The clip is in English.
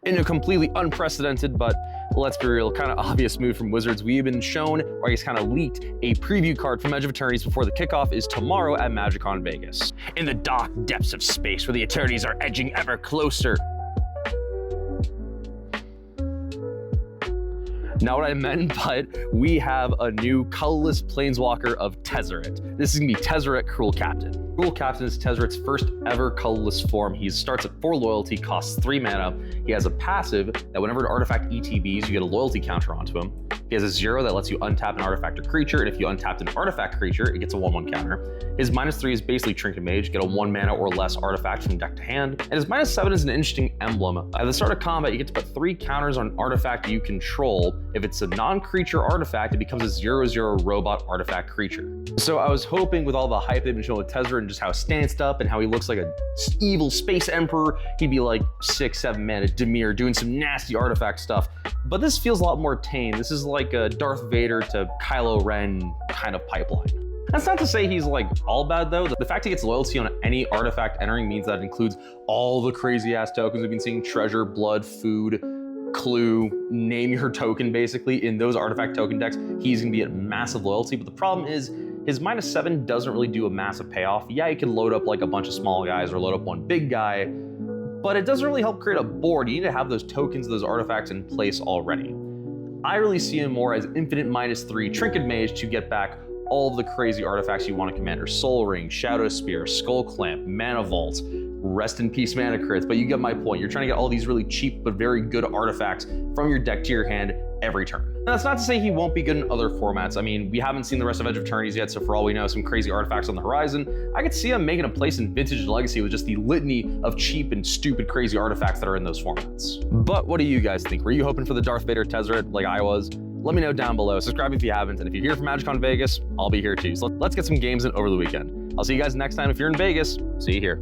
In a completely unprecedented, but let's be real, kind of obvious move from Wizards, we've been shown, or I guess kind of leaked, a preview card from Edge of Eternities before the kickoff is tomorrow at MagicCon Vegas. In the dark depths of space where the Eternities are edging ever closer. Not what I meant, but we have a new colorless planeswalker of Tezzeret. This is gonna be Tezzeret Cruel Captain. Cruel Captain is Tezzeret's first ever colorless form. He starts at 4 loyalty, costs 3 mana. He has a passive that whenever an artifact ETBs, you get a loyalty counter onto him. He has a 0 that lets you untap an artifact or creature, and if you untap an artifact creature, it gets a 1/1 counter. His -3 is basically Trinket Mage, get a 1 mana or less artifact from deck to hand. And his -7 is an interesting emblem. At the start of combat, you get to put 3 counters on an artifact you control. If it's a non-creature artifact, it becomes a 0/0 robot artifact creature. So I was hoping with all the hype they've been showing with Tezzeret and just how stanced up and how he looks like a evil space emperor, he'd be like 6-7 mana Dimir doing some nasty artifact stuff. But this feels a lot more tame. This is like a Darth Vader to Kylo Ren kind of pipeline. That's not to say he's like all bad though. The fact he gets loyalty on any artifact entering means that it includes all the crazy ass tokens we've been seeing: treasure, blood, food, clue, name your token. Basically in those artifact token decks, he's gonna be at massive loyalty. But the problem is his -7 doesn't really do a massive payoff. Yeah, you can load up like a bunch of small guys or load up one big guy, but it doesn't really help create a board. You need to have those tokens, those artifacts in place already. I really see him more as infinite -3 Trinket Mage to get back all of the crazy artifacts you want to Commander. Soul Ring, Shadow Spear, Skull Clamp, Mana Vault, rest in peace mana crits, but you get my point. You're trying to get all these really cheap but very good artifacts from your deck to your hand every turn. And that's not to say he won't be good in other formats. I mean, we haven't seen the rest of Edge of Eternities yet, so for all we know, some crazy artifacts on the horizon. I could see him making a place in Vintage and Legacy with just the litany of cheap and stupid crazy artifacts that are in those formats. But what do you guys think? Were you hoping for the Darth Vader Tezzeret like I was? Let me know down below. Subscribe if you haven't, and if you're here for MagicCon Vegas, I'll be here too. So let's get some games in over the weekend. I'll see you guys next time. If you're in Vegas, see you here.